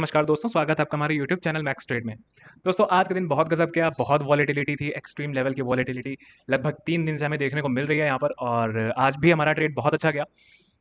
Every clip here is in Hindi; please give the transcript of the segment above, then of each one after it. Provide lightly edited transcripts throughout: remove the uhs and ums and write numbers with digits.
नमस्कार दोस्तों, स्वागत है आपका हमारे यूट्यूब चैनल मैक्स ट्रेड में। दोस्तों आज का दिन बहुत गजब गया, बहुत वॉलेटिलिटी थी, एक्सट्रीम लेवल की वॉलेटिलिटी लगभग 3 दिन से हमें देखने को मिल रही है यहाँ पर और आज भी हमारा ट्रेड बहुत अच्छा गया।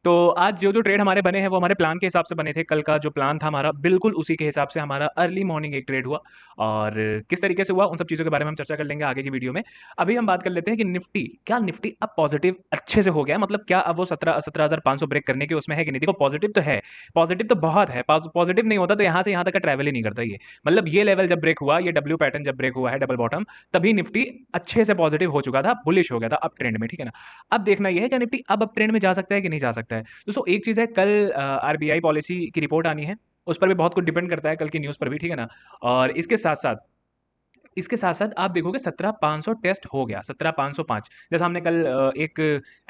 तो आज जो ट्रेड हमारे बने हैं वो हमारे प्लान के हिसाब से बने थे। कल का जो प्लान था हमारा बिल्कुल उसी के हिसाब से हमारा अर्ली मॉर्निंग एक ट्रेड हुआ और किस तरीके से हुआ उन सब चीज़ों के बारे में हम चर्चा कर लेंगे आगे की वीडियो में। अभी हम बात कर लेते हैं कि निफ्टी अब पॉजिटिव अच्छे से हो गया, मतलब क्या अब वो 17,500 ब्रेक करने के उसमें है कि नहीं। देखो पॉजिटिव तो है, पॉजिटिव तो बहुत है, पॉजिटिव नहीं होता तो यहाँ से यहाँ तक का ट्रैवल ही नहीं करता ये। मतलब ये लेवल जब ब्रेक हुआ, ये डब्ल्यू पैटर्न जब ब्रेक हुआ है डबल बॉटम, तभी निफ्टी अच्छे से पॉजिटिव हो चुका था, बुलिश हो गया था अप ट्रेंड में, ठीक है ना। अब देखना यह है कि निफ्टी अब अप ट्रेंड में जा सकता है कि नहीं जा सकता है। दोस्तों एक चीज़ है, कल आरबीआई पॉलिसी की रिपोर्ट आनी है, उस पर भी बहुत कुछ डिपेंड करता है, कल की न्यूज़ पर भी, ठीक है ना। और इसके साथ साथ आप देखोगे 17,500 टेस्ट हो गया, 17,505। जैसा हमने कल एक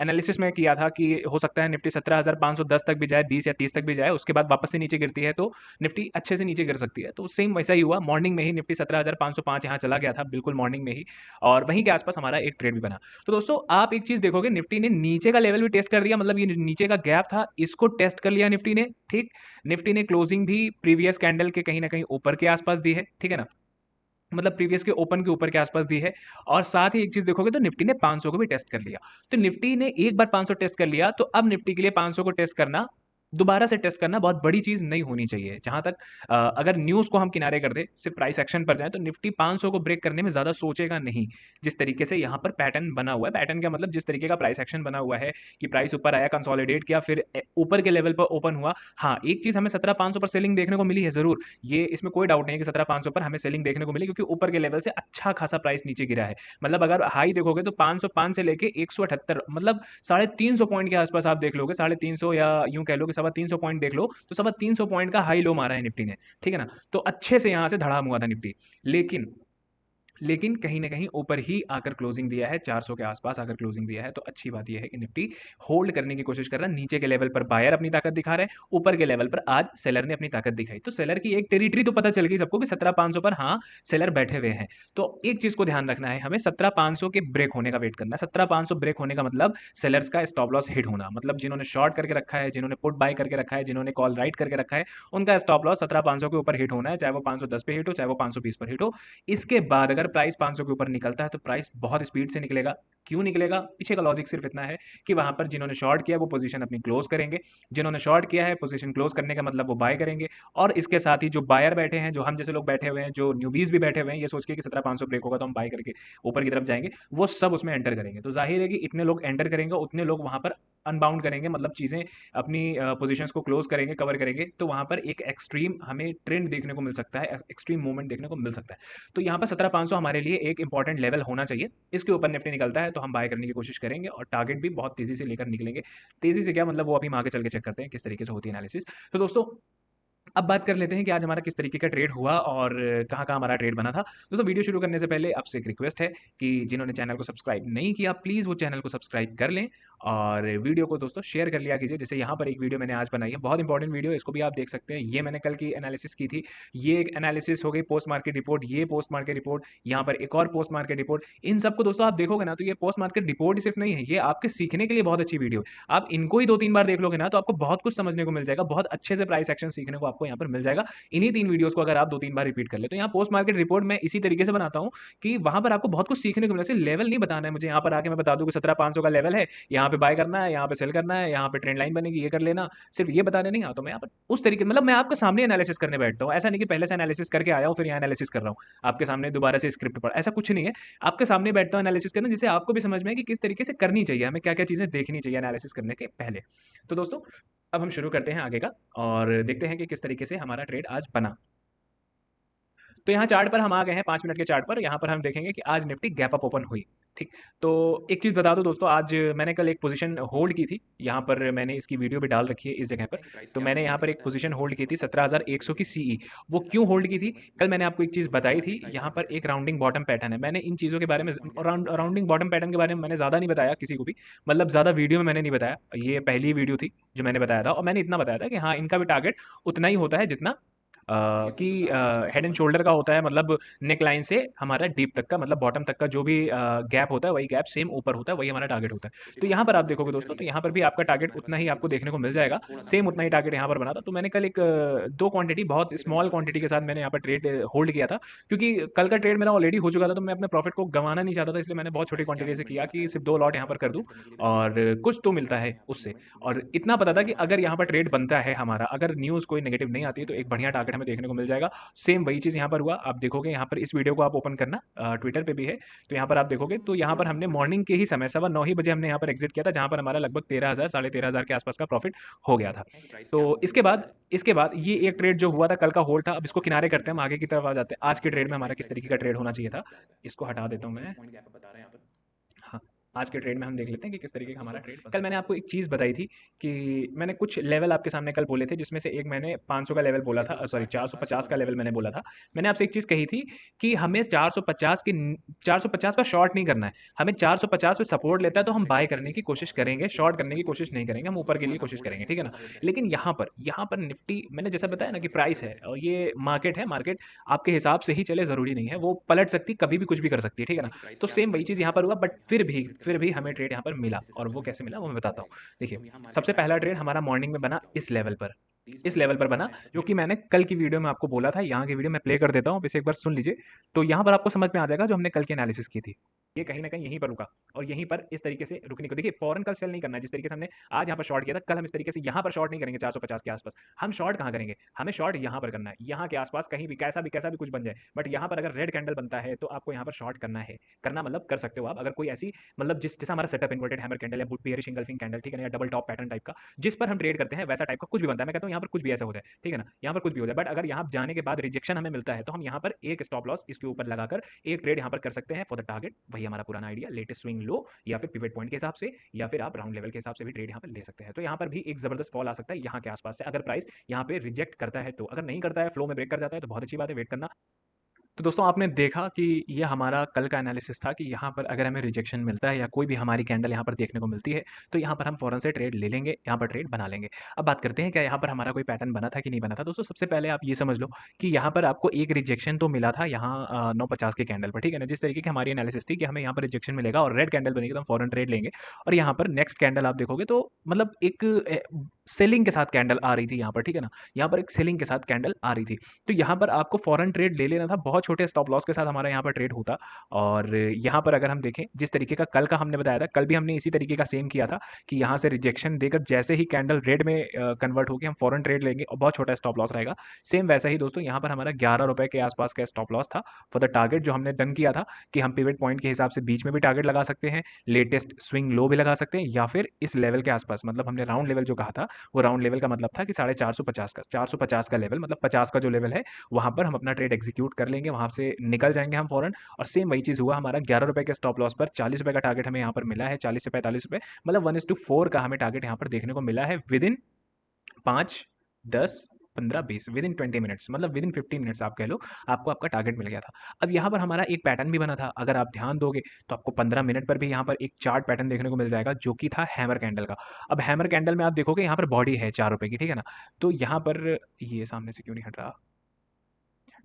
एनालिसिस में किया था कि हो सकता है निफ्टी 17,510 तक भी जाए, 20 या 30 तक भी जाए, उसके बाद वापस से नीचे गिरती है तो निफ्टी अच्छे से नीचे गिर सकती है। तो सेम वैसा ही हुआ, मॉर्निंग में ही निफ्टी 17,505 यहाँ चला गया था, बिल्कुल मॉर्निंग में ही, और वहीं के आसपास हमारा एक ट्रेड भी बना। तो दोस्तों आप एक चीज़ देखोगे, निफ्टी ने नीचे का लेवल भी टेस्ट कर दिया, मतलब ये नीचे का गैप था इसको टेस्ट कर लिया निफ्टी ने, ठीक। निफ्टी ने क्लोजिंग भी प्रीवियस कैंडल के कहीं ना कहीं ऊपर के आसपास दी है, ठीक है ना, मतलब प्रीवियस के ओपन के ऊपर के आसपास दी है। और साथ ही एक चीज देखोगे तो निफ्टी ने 500 को भी टेस्ट कर लिया। तो निफ्टी ने एक बार 500 टेस्ट कर लिया, तो अब निफ्टी के लिए 500 को टेस्ट करना, दोबारा से टेस्ट करना बहुत बड़ी चीज नहीं होनी चाहिए। जहां तक अगर न्यूज को हम किनारे कर दे, सिर्फ प्राइस एक्शन पर जाए, तो निफ्टी 500 को ब्रेक करने में ज्यादा सोचेगा नहीं। जिस तरीके से यहाँ पर पैटर्न बना हुआ है, पैटर्न का मतलब जिस तरीके का प्राइस एक्शन बना हुआ है कि प्राइस ऊपर आया, कंसोलिडेट किया, फिर ऊपर के लेवल पर ओपन हुआ। हाँ एक चीज हमें 17,500 पर सेलिंग देखने को मिली है जरूर, ये इसमें कोई डाउट नहीं है कि 17,500 पर हमें सेलिंग देखने को मिली, क्योंकि ऊपर के लेवल से अच्छा खासा प्राइस नीचे गिरा है। मतलब अगर हाई देखोगे तो 505 से लेके 178, मतलब 350 पॉइंट के आसपास आप देख लोगे, 350 या यूं कह लो कि 350 पॉइंट देख लो, तो 350 पॉइंट का हाई लो मारा है निफ्टी ने, ठीक है ना। तो अच्छे से यहां से धड़ाम हुआ था निफ्टी, लेकिन कहीं ना कहीं ऊपर ही आकर क्लोजिंग दिया है, 400 के आसपास आकर क्लोजिंग दिया है। तो अच्छी बात यह है कि निफ्टी होल्ड करने की कोशिश कर रहा है। नीचे के लेवल पर बायर अपनी ताकत दिखा रहे हैं, ऊपर के लेवल पर आज सेलर ने अपनी ताकत दिखाई। तो सेलर की एक टेरिटरी तो पता चल गई सबको कि 17,500 पर हाँ सेलर बैठे हुए हैं। तो एक चीज को ध्यान रखना है, हमें 17,500 के ब्रेक होने का वेट करना है। 17,500 ब्रेक होने का मतलब सेलर्स का स्टॉप लॉस हिट होना, मतलब जिन्होंने शॉर्ट करके रखा है, जिन्होंने पुट बाय करके रखा है, जिन्होंने कॉल राइट करके रखा है, उनका स्टॉप लॉस 17,500 के ऊपर हिट होना है, चाहे वो 510 पे हिट हो, चाहे वो 520 पर हिट हो। इसके बाद अगर प्राइस 500 के ऊपर निकलता है तो प्राइस बहुत स्पीड से निकलेगा। क्यों निकलेगा, पीछे का लॉजिक सिर्फ इतना है कि वहां पर जिन्होंने शॉर्ट किया वो पोजीशन अपनी क्लोज करेंगे, जिन्होंने शॉर्ट किया है पोजीशन क्लोज करने का मतलब वो बाय करेंगे। और इसके साथ ही जो बायर बैठे हैं, जो हम जैसे लोग बैठे हुए हैं, जो न्यूबीज भी बैठे हुए हैं, ये सोच के कि 17,500 ब्रेक होगा तो हम बाय करके ऊपर की तरफ जाएंगे, वो सब उसमें एंटर करेंगे। तो जाहिर है कि इतने लोग एंटर करेंगे, उतने लोग वहां पर अनबाउंड करेंगे, मतलब चीजें अपनी पोजीशंस को क्लोज करेंगे, कवर करेंगे। तो वहां पर एक एक्सट्रीम हमें ट्रेंड देखने को मिल सकता है, एक्सट्रीम मूवमेंट देखने को मिल सकता है। तो यहाँ पर 17,500 हमारे लिए एक इंपॉर्टेंट लेवल होना चाहिए। इसके ऊपर निफ्टी निकलता है तो हम बाय करने की कोशिश करेंगे और टारगेट भी बहुत तेजी से लेकर निकलेंगे। तेजी से क्या मतलब, वो अभी हम आगे चल के चेक करते हैं किस तरीके से होती है एनालिसिस। तो दोस्तों अब बात कर लेते हैं कि आज हमारा किस तरीके का ट्रेड हुआ और कहाँ कहाँ हमारा ट्रेड बना था। दोस्तों वीडियो शुरू करने से पहले आपसे एक रिक्वेस्ट है कि जिन्होंने चैनल को सब्सक्राइब नहीं किया प्लीज़ वो चैनल को सब्सक्राइब कर लें और वीडियो को दोस्तों शेयर कर लिया कीजिए। जैसे यहाँ पर एक वीडियो मैंने आज बनाई है, बहुत इंपॉर्टेंट वीडियो, इसको भी आप देख सकते हैं। ये मैंने कल की एनालिसिस की थी, ये एक एनालिसिस हो गई पोस्ट मार्केट रिपोर्ट, ये पोस्ट मार्केट रिपोर्ट, यहाँ पर एक और पोस्ट मार्केट रिपोर्ट। इन सबको दोस्तों आप देखोगे ना तो ये पोस्ट मार्केट रिपोर्ट सिर्फ नहीं है, ये आपके सीखने के लिए बहुत अच्छी वीडियो है। आप इनको ही 2-3 बार देख लोगे ना तो आपको बहुत कुछ समझने को मिल जाएगा, बहुत अच्छे से प्राइस एक्शन सीखने को आपको यहाँ पर मिल जाएगा। इन्हीं 3 वीडियोस को अगर आप 2-3 बार रिपीट कर ले, तो यहाँ पोस्ट मार्केट रिपोर्ट मैं इसी तरीके से बनाता हूँ कि वहां पर आपको बहुत कुछ सीखने को मिले। सिर्फ लेवल नहीं बताना है मुझे, यहाँ पर आके मैं बता दूं कि 17,500 का लेवल है, यहाँ पे बाय करना है, यहाँ पे सेल करना है, यहाँ पे ट्रेंड लाइन बनेगी, ये कर लेना। सिर्फ ये बताने नहीं आता मैं यहाँ पर उस तरीके, मतलब मैं आपके सामने एनालिसिस करने बैठता हूँ। ऐसा नहीं कि पहले से एनालिसिस करके आया हूँ फिर यहाँ एनालिसिस कर रहा हूँ आपके सामने दोबारा से स्क्रिप्ट पर, ऐसा कुछ नहीं है। आपके सामने बैठता हूँ एनालिसिस करने, जिससे आपको भी समझ में है कि किस तरीके से करनी चाहिए, हमें क्या क्या चीजें देखनी चाहिए एनालिसिस करने के पहले। तो दोस्तों अब हम शुरू करते हैं आगे का और देखते हैं कि किस तरीके से हमारा ट्रेड आज बना। तो यहाँ चार्ट पर हम आ गए हैं, 5 मिनट के चार्ट पर। यहाँ पर हम देखेंगे कि आज निफ्टी गैप अप ओपन हुई, ठीक। तो एक चीज़ बता दूं दोस्तों, आज मैंने कल एक पोजीशन होल्ड की थी, यहाँ पर मैंने इसकी वीडियो भी डाल रखी है इस जगह पर। तो मैंने यहाँ पर एक पोजीशन होल्ड की थी 17,100 की सीई। वो क्यों होल्ड की थी, कल मैंने आपको एक चीज़ बताई थी, यहाँ पर एक राउंडिंग बॉटम पैटर्न है। मैंने इन चीज़ों के बारे में, राउंडिंग बॉटम पैटर्न के बारे में मैंने ज़्यादा नहीं बताया किसी को भी, मतलब ज़्यादा वीडियो में मैंने नहीं बताया। ये पहली वीडियो थी जो मैंने बताया था, और मैंने इतना बताया था कि हाँ इनका भी टारगेट उतना ही होता है जितना कि हेड एंड शोल्डर का होता है, मतलब नेक लाइन से हमारा डीप तक का, मतलब बॉटम तक का जो भी गैप होता है वही गैप सेम ऊपर होता है, वही हमारा टारगेट होता है। तो यहाँ पर आप देखोगे दोस्तों, तो यहाँ पर भी आपका टारगेट उतना ही आपको देखने को मिल जाएगा, सेम उतना ही टारगेट यहाँ पर बना था। तो मैंने कल एक दो क्वांटिटी, बहुत स्मॉल क्वांटिटी के साथ मैंने यहाँ पर ट्रेड होल्ड किया था, क्योंकि कल का ट्रेड मेरा ऑलरेडी हो चुका था, तो मैं अपने प्रॉफिट को गंवाना नहीं चाहता था, इसलिए मैंने बहुत छोटी क्वांटिटी से किया कि सिर्फ 2 लॉट यहाँ पर कर दूँ और कुछ तो मिलता है उससे। और इतना पता था कि अगर यहाँ पर ट्रेड बनता है हमारा, अगर न्यूज़ कोई नेगेटिव नहीं आती है, तो एक बढ़िया टारगेट हमें देखने को मिल जाएगा। सेम वही चीज़ यहाँ पर हुआ, आप देखोगे यहाँ पर, इस वीडियो को आप ओपन करना, ट्विटर पे भी है, तो यहाँ पर आप देखोगे, तो यहाँ पर हमने मॉर्निंग के ही समय 9:15 ही बजे हमने यहाँ पर एग्जिट किया था, जहाँ पर हमारा लगभग 13,000 साढ़े 13,000 के आसपास का प्रॉफिट हो गया था। तो इसके बाद ये एक ट्रेड जो हुआ था कल का होल्ड था, अब इसको किनारे करते हैं, हम आगे की तरफ आ जाते हैं। आज के ट्रेड में हमारा किस तरीके का ट्रेड होना चाहिए था, इसको हटा देता हूँ मैं। हाँ, आज के ट्रेड में हम देख लेते हैं कि किस तरीके का हमारा ट्रेड। कल मैंने आपको एक चीज़ बताई थी कि मैंने कुछ लेवल आपके सामने कल बोले थे, जिसमें से एक मैंने 500 का लेवल बोला था, सॉरी 450 का लेवल मैंने बोला था। मैंने आपसे एक चीज़ कही थी कि हमें 450 पर शॉर्ट नहीं करना है, हमें 450 पे सपोर्ट लेता है तो हम बाय करने की कोशिश करेंगे, शॉर्ट करने की कोशिश नहीं करेंगे, हम ऊपर के लिए कोशिश करेंगे, ठीक है ना। लेकिन यहाँ पर निफ्टी, मैंने जैसा बताया ना कि प्राइस है और ये मार्केट है, मार्केट आपके हिसाब से ही चले, ज़रूरी नहीं है, वो पलट सकती, कभी भी कुछ भी कर सकती है, ठीक है ना। तो सेम वही चीज़ यहाँ पर हुआ, बट फिर भी हमें ट्रेड यहाँ पर मिला, और वो कैसे मिला वो मैं बताता हूँ। देखिए, सबसे पहला ट्रेड हमारा मॉर्निंग में बना इस लेवल पर बना, जो कि मैंने कल की वीडियो में आपको बोला था। यहाँ की वीडियो मैं प्ले कर देता हूँ, इसे एक बार सुन लीजिए, तो यहाँ पर आपको समझ में आ जाएगा जो हमने कल की एनालिसिस की थी। ये कहीं ना कहीं यहीं पर रुका, और यहीं पर इस तरीके से रुकने को, देखिए फॉरन कल सेल नहीं करना है, जिस तरीके से हमने आज यहाँ पर शॉर्ट किया था, कल हम इस तरीके से यहाँ पर शॉर्ट नहीं करेंगे 450 के आसपास। हम शॉर्ट कहाँ करेंगे, हमें शॉर्ट यहाँ पर करना है, यहाँ के आसपास कहीं भी कैसा भी कुछ बन जाए, बट यहाँ पर अगर रेड कैंडल बनता है तो आपको यहाँ पर शॉर्ट करना है। करना मतलब कर सकते हो आप, अगर कोई ऐसी, मतलब जिस जैसा हमारा सेटअप इन्वर्टेड हैमर कैंडल या बेयरिश इंगल्फिंग कैंडल, ठीक है ना, या डबल टॉप पैटर्न टाइप का, जिस पर हम ट्रेड करते हैं वैसा टाइप का कुछ भी बनता है, मैं कहता हूँ यहाँ पर कुछ भी ऐसा हो जाए, ठीक है ना, यहाँ पर कुछ भी हो जाए, बट अगर यहाँ जाने के बाद रिजेक्शन हमें मिलता है तो हम यहाँ पर एक स्टॉप लॉस इसके ऊपर लगाकर एक ट्रेड यहाँ पर कर सकते हैं फॉर द टारगेट। वही हमारा पुराना आइडिया, लेटेस्ट स्विंग लो या फिर पिवट पॉइंट के हिसाब से, या फिर आप राउंड लेवल के हिसाब से भी ट्रेड यहाँ पर ले सकते हैं। तो यहाँ पर भी एक जबरदस्त फॉल आ सकता है यहाँ के आसपास से, अगर प्राइस यहाँ पे रिजेक्ट करता है तो। अगर नहीं करता है, फ्लो में ब्रेक कर जाता है, तो बहुत अच्छी बात है, वेट करना। तो दोस्तों, आपने देखा कि ये हमारा कल का एनालिसिस था कि यहाँ पर अगर हमें रिजेक्शन मिलता है या कोई भी हमारी कैंडल यहाँ पर देखने को मिलती है, तो यहाँ पर हम फ़ौरन से ट्रेड ले लेंगे, यहाँ पर ट्रेड बना लेंगे। अब बात करते हैं क्या यहाँ पर हमारा कोई पैटर्न बना था कि नहीं बना था। दोस्तों, सबसे पहले आप ये समझ लो कि यहाँ पर आपको एक रिजेक्शन तो मिला था यहाँ 950 के कैंडल पर, ठीक है ना। जिस तरीके की हमारी एनालिसिस थी कि हमें यहाँ पर रिजेक्शन मिलेगा और रेड कैंडल बनेगी तो हम फ़ौरन ट्रेड लेंगे, और यहाँ पर नेक्स्ट कैंडल आप देखोगे तो मतलब एक सेलिंग के साथ कैंडल आ रही थी यहाँ पर, ठीक है ना। यहाँ पर एक सेलिंग के साथ कैंडल आ रही थी, तो यहाँ पर आपको फॉरेन ट्रेड ले लेना था, बहुत छोटे स्टॉप लॉस के साथ हमारा यहाँ पर ट्रेड होता। और यहाँ पर अगर हम देखें, जिस तरीके का कल का हमने बताया था, कल भी हमने इसी तरीके का सेम किया था कि यहाँ से रिजेक्शन देकर जैसे ही कैंडल रेड में कन्वर्ट होकर हम फॉरेन ट्रेड लेंगे और बहुत छोटा स्टॉप लॉस रहेगा। सेम वैसा ही दोस्तों, यहाँ पर हमारा 11 रुपए के आसपास का स्टॉप लॉस था फॉर द टारगेट, जो हमने डन किया था कि हम पिवट पॉइंट के हिसाब से बीच में भी टारगेट लगा सकते हैं, लेटेस्ट स्विंग लो भी लगा सकते हैं, या फिर इस लेवल के आसपास, मतलब हमने राउंड लेवल जो कहा था, वो राउंड लेवल का मतलब था कि 450 का लेवल, मतलब 50 का जो लेवल है, वहां पर हम अपना ट्रेड एग्जीक्यूट कर लेंगे, वहां से निकल जाएंगे हम फौरन। और सेम वही चीज हुआ, हमारा 11 रुपए के स्टॉप लॉस पर 40 रुपए का टारगेट हमें यहाँ पर मिला है, 40 से 45 रुपए, मतलब 1:4 का हमें टारगेट यहाँ पर देखने को मिला है with in 5, 10, 15, 20, with in 20 minutes, मतलब विद इन 15 मिनट्स आप कह लो, आपको आपका टारगेट मिल गया था। अब यहाँ पर हमारा एक पैटर्न भी बना था, अगर आप ध्यान दोगे तो आपको 15 मिनट पर भी यहाँ पर एक चार्ट पैटर्न देखने को मिल जाएगा, जो कि था हैमर कैंडल का। अब हैमर कैंडल में आप देखोगे यहाँ पर बॉडी है 4 रुपए की, ठीक है ना। तो यहाँ पर ये सामने से क्यों नहीं हट रहा,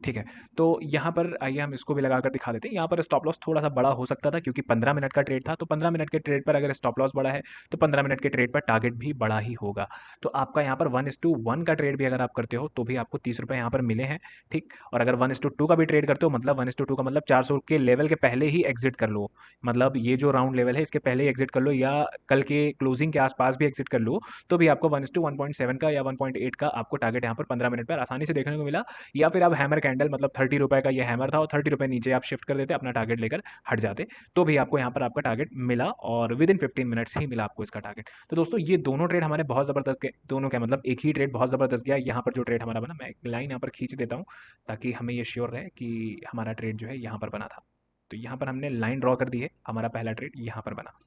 ठीक है। तो यहाँ पर आइए हम इसको भी लगाकर दिखा देते हैं। यहाँ पर स्टॉप लॉस थोड़ा सा बड़ा हो सकता था, क्योंकि 15 मिनट का ट्रेड था, तो 15 मिनट के ट्रेड पर अगर स्टॉप लॉस बड़ा है तो 15 मिनट के ट्रेड पर टारगेट भी बड़ा ही होगा। तो आपका यहाँ पर 1:1 का ट्रेड भी अगर आप करते हो तो भी आपको 30 रुपये यहाँ पर मिले हैं, ठीक। और अगर 1:2 का भी ट्रेड करते हो, मतलब 1:2 का मतलब 400 के लेवल के पहले ही एग्जिट कर लो, मतलब ये जो राउंड लेवल है इसके पहले ही एग्जिट कर लो, या कल के क्लोजिंग के आसपास भी एग्जिट कर लो, तो भी आपको 1:1.7 का या 1.8 का आपको टारगेट यहाँ पर 15 मिनट पर आसानी से देखने को मिला। या फिर आप हैमर कैंडल, मतलब 30 रुपए का ये हैमर था और 30 रुपए नीचे आप शिफ्ट कर देते, अपना टारगेट लेकर हट जाते, तो भी आपको यहाँ पर आपका टारगेट मिला, और विद इन 15 मिनट्स ही मिला आपको इसका टारगेट। तो दोस्तों, ये दोनों ट्रेड हमारे बहुत ज़बरदस्त गए, दोनों क्या मतलब एक ही ट्रेड बहुत ज़बरदस्त गया। यहाँ पर जो ट्रेड हमारा बना, मैं एक लाइन यहाँ पर खींच देता हूँ ताकि हमें ये श्योर रहे कि हमारा ट्रेड जो है यहाँ पर बना था। तो यहाँ पर हमने लाइन ड्रॉ कर दी है, हमारा पहला ट्रेड यहाँ पर बना।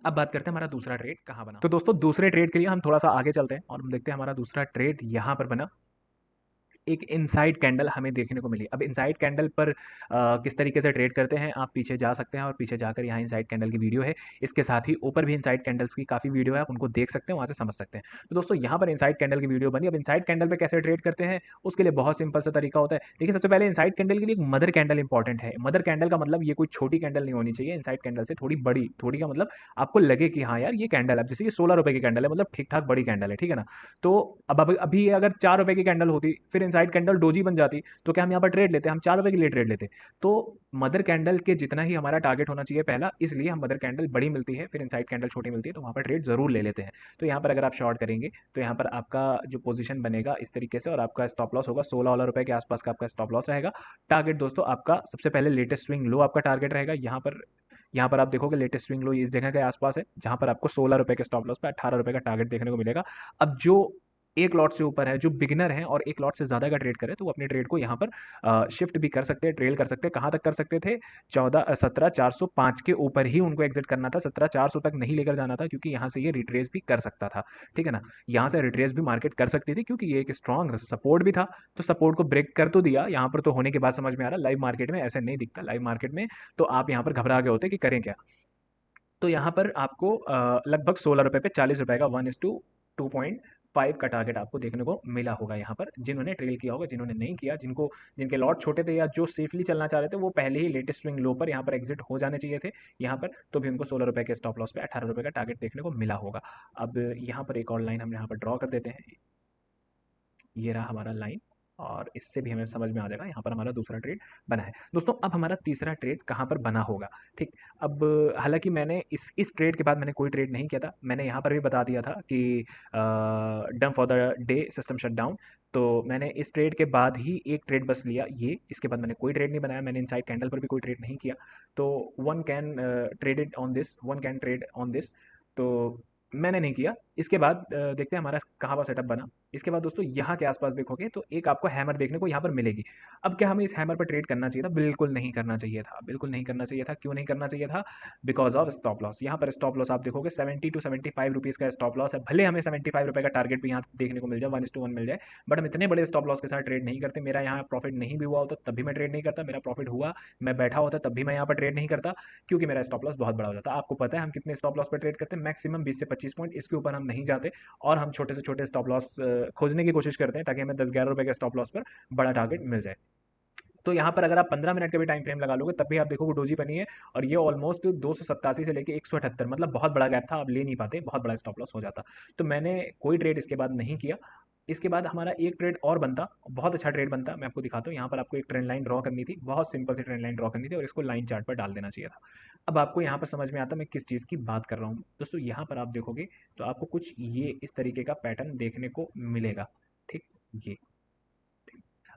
अब बात करते हैं हमारा दूसरा ट्रेड कहाँ बना। तो दोस्तों, दूसरे ट्रेड के लिए हम थोड़ा सा आगे चलते हैं और हम देखते हैं हमारा दूसरा ट्रेड यहाँ पर बना। एक इनसाइड कैंडल हमें देखने को मिली। अब इनसाइड कैंडल पर किस तरीके से ट्रेड करते हैं, आप पीछे जा सकते हैं और पीछे जाकर यहाँ इनसाइड कैंडल की वीडियो है। इसके साथ ही ऊपर भी इनसाइड कैंडल्स की काफ़ी वीडियो है, आप उनको देख सकते हैं, वहाँ से समझ सकते हैं। तो दोस्तों यहाँ पर इनसाइड कैंडल की वीडियो बनी। अब इनसाइड कैंडल पे कैसे ट्रेड करते हैं, उसके लिए बहुत सिंपल सा तरीका होता है। देखिए, सबसे पहले इनसाइड कैंडल के लिए एक मदर कैंडल इंपॉर्टेंट है। मदर कैंडल का मतलब ये कोई छोटी कैंडल नहीं होनी चाहिए, इनसाइड कैंडल से थोड़ी बड़ी, थोड़ी का मतलब आपको लगे कि हाँ यार ये कैंडल है, जैसे ये 16 रुपए की कैंडल है, मतलब ठीक ठाक बड़ी कैंडल है, ठीक है ना। तो अब अभी अगर 4 रुपए की कैंडल होती, फिर इनसाइड कैंडल डोजी बन जाती, तो क्या हम यहाँ पर ट्रेड लेते, हम 4 रुपए के लिए ट्रेड लेते। तो मदर कैंडल के जितना ही हमारा टारगेट होना चाहिए पहला, इसलिए हम मदर कैंडल बड़ी मिलती है, फिर इनसाइड कैंडल छोटी मिलती है, तो वहाँ पर ट्रेड जरूर ले लेते हैं। तो यहाँ पर अगर आप शॉर्ट करेंगे तो यहाँ पर आपका जो पोजीशन बनेगा इस तरीके से, और आपका स्टॉप लॉस होगा 16 वाला रुपए के आसपास का आपका स्टॉप लॉस रहेगा। टारगेट दोस्तों आपका सबसे पहले लेटेस्ट स्विंग लो आपका टारगेट रहेगा। यहाँ पर आप देखोगे लेटेस्ट स्विंग लो इस जगह के आसपास है, जहाँ पर आपको 16 रुपए के स्टॉप लॉस पे 18 रुपए का टारगेट देखने को मिलेगा। अब जो एक लॉट से ऊपर है, जो बिगिनर है और एक लॉट से ज़्यादा का ट्रेड करे, तो वो अपने ट्रेड को यहाँ पर शिफ्ट भी कर सकते हैं, ट्रेल कर सकते हैं। कहाँ तक कर सकते थे, 17,405 के ऊपर ही उनको एग्जिट करना था, 17,400 तक नहीं लेकर जाना था, क्योंकि यहाँ से ये रिट्रेस भी कर सकता था, ठीक है ना। यहाँ से रिट्रेस भी मार्केट कर सकती थी, क्योंकि ये एक स्ट्रॉन्ग सपोर्ट भी था। तो सपोर्ट को ब्रेक कर तो दिया यहाँ पर, तो होने के बाद समझ में आ रहा लाइव मार्केट में ऐसे नहीं दिखता। लाइव मार्केट में तो आप यहाँ पर घबरा गए होते कि करें क्या। तो यहाँ पर आपको लगभग 16 रुपये पे 40 रुपये का 1:2.5 का टारगेट आपको देखने को मिला होगा यहाँ पर, जिन्होंने ट्रेल किया होगा। जिन्होंने नहीं किया, जिनके लॉट छोटे थे या जो सेफली चलना चाह रहे थे, वो पहले ही लेटेस्ट स्विंग लो पर यहाँ पर एग्जिट हो जाने चाहिए थे यहाँ पर, तो भी उनको 16 रुपये के स्टॉप लॉस पे 18 रुपये का टारगेट देखने को मिला होगा। अब यहाँ पर एक और लाइन हम यहाँ पर ड्रॉ कर देते हैं। ये रहा हमारा लाइन, और इससे भी हमें समझ में आ जाएगा यहाँ पर हमारा दूसरा ट्रेड बना है। दोस्तों अब हमारा तीसरा ट्रेड कहाँ पर बना होगा, ठीक। अब हालांकि मैंने इस ट्रेड के बाद मैंने कोई ट्रेड नहीं किया था, मैंने यहाँ पर भी बता दिया था कि done for the day system shut down. तो मैंने इस ट्रेड के बाद ही एक ट्रेड बस लिया, ये इसके बाद मैंने कोई ट्रेड नहीं बनाया, मैंने इनसाइड कैंडल पर भी कोई ट्रेड नहीं किया। तो one can traded on this, one can trade on this. तो मैंने नहीं किया। इसके बाद देखते हैं हमारा कहाँ पर सेटअप बना। इसके बाद दोस्तों यहाँ के आसपास देखोगे तो एक आपको हैमर देखने को यहाँ पर मिलेगी। अब क्या हमें इस हैमर पर ट्रेड करना चाहिए था, बिल्कुल नहीं करना चाहिए था, बिल्कुल नहीं करना चाहिए था। क्यों नहीं करना चाहिए था, बिकॉज ऑफ स्टॉप लॉस। यहाँ पर स्टॉप लॉस आप देखोगे 70 to 75 रुपीज़ का स्टॉप लॉस है। भले हमें 75 रुपये का टारगेट भी यहाँ देखने को मिल जाए, 1:1 मिल जाए, बट हम इतने बड़े स्टॉप लॉस के साथ ट्रेड नहीं करते। मेरा यहाँ प्रॉफिट नहीं भी हुआ होता तब भी मैं ट्रेड नहीं करता, मेरा प्रॉफिट हुआ मैं बैठा होता तब भी मैं यहाँ पर ट्रेड नहीं करता, क्योंकि मेरा स्टॉप लॉस बहुत बड़ा हो जाता है। आपको पता है हम कितने स्टॉप लॉस पर ट्रेड करते हैं, मैक्सिमम 20 से 25 पॉइंट, इसके ऊपर हम नहीं जाते। और हम छोटे से छोटे स्टॉप लॉस खोजने की कोशिश करते हैं, ताकि हमें 10-11 रुपए के स्टॉप लॉस पर बड़ा टारगेट मिल जाए। तो यहाँ पर अगर आप 15 मिनट का भी टाइम फ्रेम लगा लोगे, तब भी आप देखोगे डोजी बनी है, और ये ऑलमोस्ट 287 से लेके 178, मतलब बहुत बड़ा गैप था, आप ले नहीं पाते, बहुत बड़ा स्टॉप लॉस हो जाता। तो मैंने कोई ट्रेड इसके बाद नहीं किया। इसके बाद हमारा एक ट्रेड और बनता, बहुत अच्छा ट्रेड बनता, मैं आपको दिखाता हूँ। यहाँ पर आपको एक ट्रेंड लाइन ड्रॉ करनी थी, बहुत सिंपल सी ट्रेंड लाइन ड्रॉ करनी थी, और इसको लाइन चार्ट पर डाल देना चाहिए था। अब आपको यहाँ पर समझ में आता मैं किस चीज़ की बात कर रहा हूँ। दोस्तों यहाँ पर आप देखोगे तो आपको कुछ ये इस तरीके का पैटर्न देखने को मिलेगा, ठीक। ये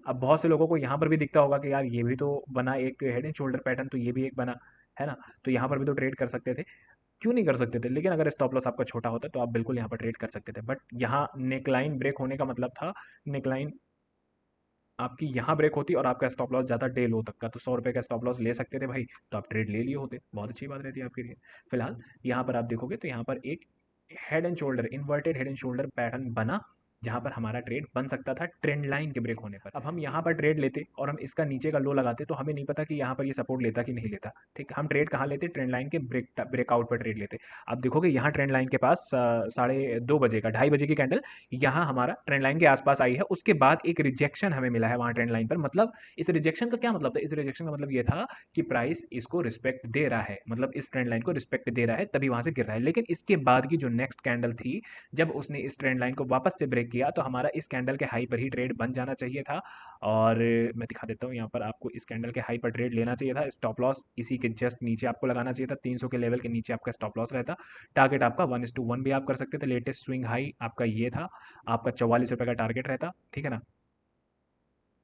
अब बहुत से लोगों को यहाँ पर भी दिखता होगा कि यार ये भी तो बना एक हेड एंड शोल्डर पैटर्न, तो ये भी एक बना है ना, तो यहाँ पर भी तो ट्रेड कर सकते थे। क्यों नहीं कर सकते थे, लेकिन अगर स्टॉप लॉस आपका छोटा होता तो आप बिल्कुल यहाँ पर ट्रेड कर सकते थे। बट यहाँ नेकलाइन ब्रेक होने का मतलब था, नेकलाइन आपकी यहाँ ब्रेक होती और आपका स्टॉप लॉस जाता डे लो तक का, तो 100 रुपये का स्टॉप लॉस ले सकते थे भाई, तो आप ट्रेड ले लिए होते, बहुत अच्छी बात रहती है आपके लिए। फिलहाल यहाँ पर आप देखोगे तो यहाँ पर एक head and shoulder, inverted head and shoulder pattern बना, जहाँ पर हमारा ट्रेड बन सकता था ट्रेंड लाइन के ब्रेक होने पर। अब हम यहाँ पर ट्रेड लेते और हम इसका नीचे का लो लगाते, तो हमें नहीं पता कि यहाँ पर ये सपोर्ट लेता कि नहीं लेता, ठीक। हम ट्रेड कहाँ लेते, ट्रेंड लाइन के ब्रेकआउट पर ट्रेड लेते। आप देखोगे यहाँ ट्रेंड लाइन के पास 2:30 का 2:30 की कैंडल यहाँ हमारा ट्रेंड लाइन के आसपास आई है, उसके बाद एक रिजेक्शन हमें मिला है वहाँ ट्रेंड लाइन पर। मतलब इस रिजेक्शन का क्या मतलब था, इस रिजेक्शन का मतलब ये था कि प्राइस इसको रिस्पेक्ट दे रहा है, मतलब इस ट्रेंड लाइन को रिस्पेक्ट दे रहा है, तभी वहां से गिर रहा है। लेकिन इसके बाद की जो नेक्स्ट कैंडल थी, जब उसने इस ट्रेंड लाइन को वापस से ब्रेक किया, तो हमारा इस कैंडल के हाई पर ही ट्रेड बन जाना चाहिए था। और मैं दिखा देता हूँ यहाँ पर, आपको इस कैंडल के हाई पर ट्रेड लेना चाहिए था। स्टॉप लॉस इसी के जस्ट नीचे आपको लगाना चाहिए था, 300 के लेवल के नीचे आपका स्टॉप लॉस रहता। टारगेट आपका 1:1 भी आप कर सकते थे, लेटेस्ट स्विंग हाई आपका ये था, आपका 44 रुपये का टारगेट रहता, ठीक है ना।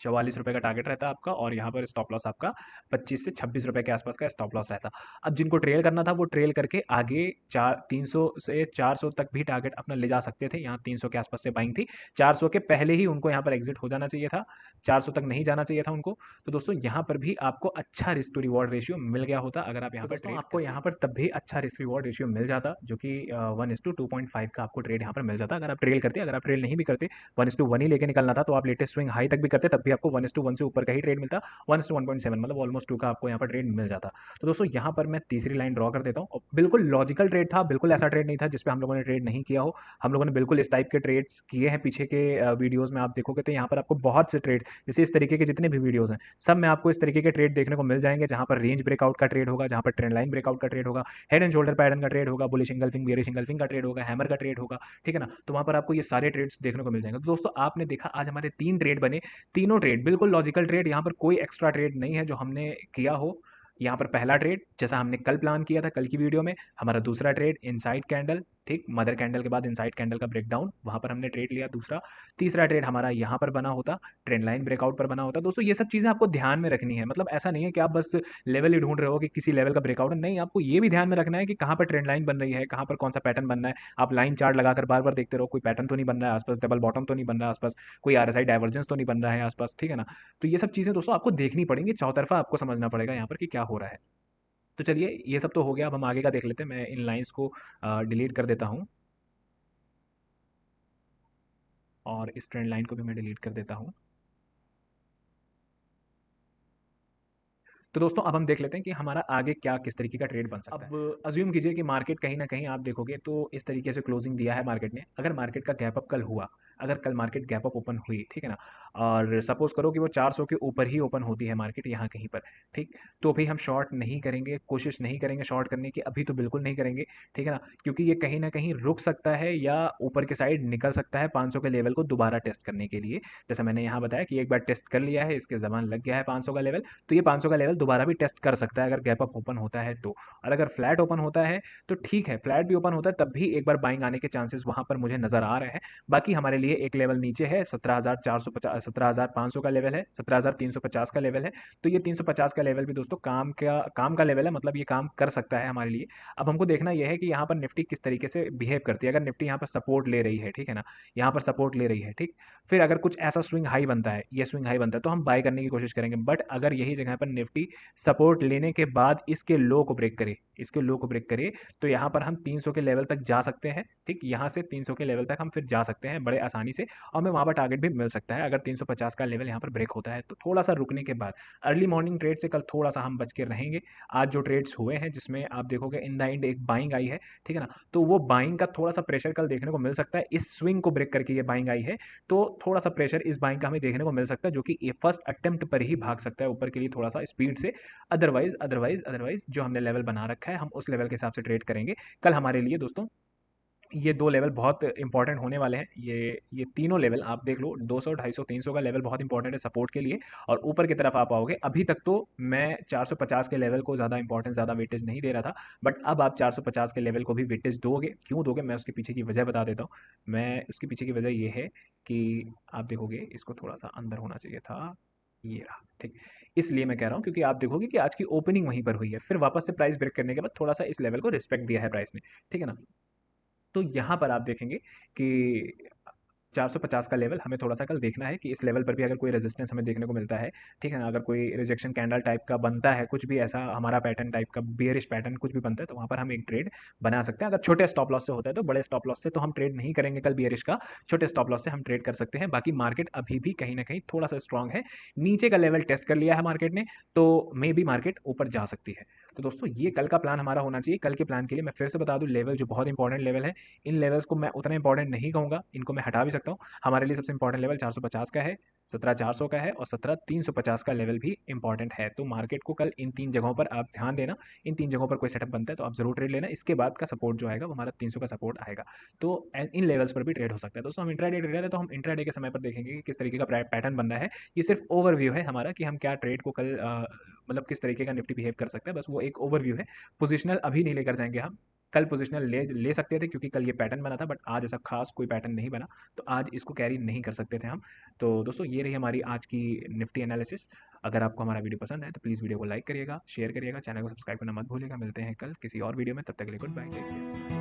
₹44 का टारगेट रहता है आपका और यहाँ पर स्टॉप लॉस आपका 25 से 26 रुपए के आसपास का स्टॉप लॉस रहता। अब जिनको ट्रेल करना था वो ट्रेल करके आगे 300 से 400 तक भी टारगेट अपना ले जा सकते थे। यहाँ 300 के आसपास से बाइंग थी, 400 के पहले ही उनको यहाँ पर एग्जिट हो जाना चाहिए था, 400 तक नहीं जाना चाहिए था उनको। तो दोस्तों यहाँ पर भी आपको अच्छा रिस्क टू रिवॉर्ड रेशियो मिल गया होता अगर आप यहाँ पर ट्रेड, आपको यहाँ पर तब भी अच्छा रिस्क रिवॉर्ड रेशियो मिल जाता जो कि 1:2.5 का आपको ट्रेड यहाँ पर मिल जाता अगर आप ट्रेल करते। अगर आप ट्रेल नहीं भी करते, 1:1 ही लेके निकलना था तो आप लेटेस्ट स्विंग हाई तक भी करते तब भी आपको 1:1 से ऊपर का ही ट्रेड मिलता, 1:1.7 मतलब ऑलमोस्ट 2 का आपको यहाँ पर ट्रेड मिल जाता। तो दोस्तों यहाँ पर मैं तीसरी लाइन ड्रॉ कर देता हूँ और बिल्कुल लॉजिकल ट्रेड था, बिल्कुल ऐसा ट्रेड नहीं था जिसपे हम लोगों ने ट्रेड नहीं किया हो। हम लोगों ने बिल्कुल इस टाइप के ट्रेड्स किए हैं पीछे के वीडियोस में, आप देखोगे तो यहाँ पर आपको बहुत से ट्रेड, जैसे इस तरीके के जितने भी वीडियोस हैं सब में आपको इस तरीके के ट्रेड देखने को मिल जाएंगे जहाँ पर रेंज ब्रेकआउट का ट्रेड होगा, जहाँ पर ट्रेंड लाइन ब्रेकआउट का ट्रेड होगा, हेड एंड शोल्डर पैटर्न का ट्रेड होगा, बुलिश इंगल्फिंग बेयरिश इंगल्फिंग का ट्रेड होगा, हैमर का ट्रेड होगा, ठीक है ना। तो वहाँ पर आपको ये सारे ट्रेड्स देखने को मिल जाएंगे। तो दोस्तों आपने देखा आज हमारे 3 ट्रेड बने, तीनों ट्रेड बिल्कुल लॉजिकल ट्रेड, यहाँ पर कोई एक्स्ट्रा ट्रेड नहीं है जो हमने किया हो। यहाँ पर पहला ट्रेड जैसा हमने कल प्लान किया था कल की वीडियो में, हमारा दूसरा ट्रेड इनसाइड कैंडल, ठीक, मदर कैंडल के बाद इनसाइड कैंडल का ब्रेकडाउन, वहाँ पर हमने ट्रेड लिया दूसरा। तीसरा ट्रेड हमारा यहाँ पर बना होता, ट्रेंड लाइन ब्रेकआउट पर बना होता। दोस्तों ये सब चीज़ें आपको ध्यान में रखनी है, मतलब ऐसा नहीं है कि आप बस लेवल ही ढूंढ रहे हो कि किसी लेवल का ब्रेकआउट है, नहीं, आपको ये भी ध्यान में रखना है कि कहाँ पर ट्रेंड लाइन बन रही है, कहाँ पर कौन सा पैटर्न बनना है। आप लाइन चार्ट लगाकर बार बार देखते रहो, कोई पैटर्न तो नहीं बन रहा है आसपास, डबल बॉटम तो नहीं बन रहा है आसपास, कोई आरएसआई डाइवर्जेंस तो नहीं बन रहा है आसपास, ठीक है ना। तो ये सब चीज़ें दोस्तों आपको देखनी पड़ेंगी, चौतरफा आपको समझना पड़ेगा यहाँ पर कि क्या हो रहा है। तो चलिए ये सब तो हो गया, अब हम आगे का देख लेते हैं। मैं इन लाइंस को डिलीट कर देता हूँ और इस ट्रेंड लाइन को भी मैं डिलीट कर देता हूँ। तो दोस्तों अब हम देख लेते हैं कि हमारा आगे क्या किस तरीके का ट्रेड बन सकता है। अब अज्यूम कीजिए कि मार्केट कहीं ना कहीं आप देखोगे तो इस तरीके से क्लोजिंग दिया है मार्केट ने। अगर मार्केट का गैप अप कल हुआ, अगर कल मार्केट गैप अप ओपन हुई, ठीक है ना, और सपोज करो कि वो 400 के ऊपर ही ओपन होती है मार्केट यहाँ कहीं पर, ठीक, तो भी हम शॉर्ट नहीं करेंगे, कोशिश नहीं करेंगे शॉर्ट करने की, अभी तो बिल्कुल नहीं करेंगे, ठीक है ना, क्योंकि ये कहीं ना कहीं रुक सकता है या ऊपर के साइड निकल सकता है 500 के लेवल को दोबारा टेस्ट करने के लिए। जैसा मैंने यहाँ बताया कि एक बार टेस्ट कर लिया है, इसके जमान लग गया है 500 का लेवल, तो ये 500 का लेवल दोबारा भी टेस्ट कर सकता है अगर गैप अप ओपन होता है तो। और अगर फ्लैट ओपन होता है तो ठीक है, फ्लैट भी ओपन होता है तब भी एक बार बाइंग आने के चांसेस वहां पर मुझे नजर आ रहे हैं। बाकी हमारे लिए एक लेवल नीचे है 17,450, 17,500 का लेवल है, 17,350 का लेवल है। तो ये 350 का लेवल भी दोस्तों काम का लेवल है, मतलब ये काम कर सकता है हमारे लिए। अब हमको देखना यह है कि यहाँ पर निफ्टी किस तरीके से बिहेव करती है। अगर निफ्टी यहाँ पर सपोर्ट ले रही है, ठीक है ना, यहाँ पर सपोर्ट ले रही है, ठीक, फिर अगर कुछ ऐसा स्विंग हाई बनता है, ये स्विंग हाई बनता है तो हम बाय करने की कोशिश करेंगे। बट अगर यही जगह पर निफ्टी सपोर्ट लेने के बाद इसके लो को ब्रेक करे, इसके लो को ब्रेक करे, तो यहाँ पर हम 300 के लेवल तक जा सकते हैं, ठीक, यहाँ से 300 के लेवल तक हम फिर जा सकते हैं बड़े आसानी से, और हमें वहाँ पर टारगेट भी मिल सकता है अगर 350 का लेवल यहाँ पर ब्रेक होता है तो। थोड़ा सा रुकने के बाद अर्ली मॉर्निंग ट्रेड से कल थोड़ा सा हम बच के रहेंगे। आज जो ट्रेड्स हुए हैं जिसमें आप देखोगे इन द एंड एक बाइंग आई है, ठीक है ना, तो वो बाइंग का थोड़ा सा प्रेशर कल देखने को मिल सकता है। इस स्विंग को ब्रेक करके ये बाइंग आई है तो थोड़ा सा प्रेशर इस बाइंग का हमें देखने को मिल सकता है, जो कि फर्स्ट अटेम्प्ट पर ही भाग सकता है ऊपर के लिए थोड़ा सा स्पीड से। अदरवाइज जो हमने लेवल बना रखा है हम उस लेवल के हिसाब से ट्रेड करेंगे। कल हमारे लिए दोस्तों ये 2 लेवल बहुत इंपॉर्टेंट होने वाले हैं। ये तीनों लेवल आप देख लो, 200, 250, 300 का लेवल बहुत इंपॉर्टेंट है सपोर्ट के लिए, और ऊपर की तरफ आप आओगे। अभी तक तो मैं 450 के लेवल को ज़्यादा इंपॉर्टेंस, ज़्यादा वेटेज नहीं दे रहा था, बट अब आप 450 के लेवल को भी वेटेज दोगे। क्यों दोगे, मैं उसके पीछे की वजह बता देता हूँ। मैं उसके पीछे की वजह ये है कि आप देखोगे इसको थोड़ा सा अंदर होना चाहिए था, ये रहा, ठीक, इसलिए मैं कह रहा हूँ क्योंकि आप देखोगे कि आज की ओपनिंग वहीं पर हुई है, फिर वापस से प्राइस ब्रेक करने के बाद थोड़ा सा इस लेवल को रिस्पेक्ट दिया है प्राइस ने, ठीक है ना। तो यहाँ पर आप देखेंगे कि 450 का लेवल हमें थोड़ा सा कल देखना है कि इस लेवल पर भी अगर कोई रेजिस्टेंस हमें देखने को मिलता है, ठीक है ना, अगर कोई रिजेक्शन कैंडल टाइप का बनता है, कुछ भी ऐसा हमारा पैटर्न टाइप का बियरिश पैटर्न कुछ भी बनता है, तो वहाँ पर हम एक ट्रेड बना सकते हैं। अगर छोटे स्टॉप लॉस से होता है तो, बड़े स्टॉप लॉस से तो हम ट्रेड नहीं करेंगे कल बियरिश का, छोटे स्टॉप लॉस से हम ट्रेड कर सकते हैं। बाकी मार्केट अभी भी कहीं ना कहीं थोड़ा सा स्ट्रांग है, नीचे का लेवल टेस्ट कर लिया है मार्केट ने, तो मे बी मार्केट ऊपर जा सकती है। तो दोस्तों ये कल का प्लान हमारा होना चाहिए। कल के प्लान के लिए मैं फिर से बता दूं, लेवल जो बहुत इंपॉर्टेंट लेवल है, इन लेवल्स को मैं उतना इंपॉर्टेंट नहीं कहूँगा, इनको मैं हटा भी सकता हूँ। हमारे लिए सबसे इंपॉर्टेंट लेवल 450 का है, 17,400 का है और 17,350 का लेवल भी इंपॉर्टेंट है। तो मार्केट को कल इन 3 जगहों पर आप ध्यान देना, इन 3 जगहों पर कोई सेटअप बनता है तो आप जरूर ट्रेड लेना। इसके बाद का सपोर्ट जो आएगा वो हमारा 300 का सपोर्ट आएगा, तो इन लेवल्स पर भी ट्रेड हो सकता है। दोस्तों हम इंट्राडे ट्रेडर है तो हम इंट्राडे के समय पर देखेंगे कि किस तरीके का पैटर्न बन रहा है। ये सिर्फ ओवरव्यू है हमारा कि हम क्या ट्रेड को कल मतलब किस तरीके का निफ्टी बिहेव कर सकता है, बस वो एक ओवरव्यू है। पोजिशनल अभी नहीं लेकर जाएंगे हम, कल पोजिशनल ले सकते थे क्योंकि कल ये पैटर्न बना था, बट आज ऐसा खास कोई पैटर्न नहीं बना, तो आज इसको कैरी नहीं कर सकते थे हम। तो दोस्तों ये रही हमारी आज की निफ्टी एनालिसिस। अगर आपको हमारा वीडियो पसंद है तो प्लीज़ वीडियो को लाइक करिएगा, शेयर करिएगा, चैनल को सब्सक्राइब करना मत भूलिएगा। मिलते हैं कल किसी और वीडियो में, तब तक के लिए गुड बाय, टेक केयर।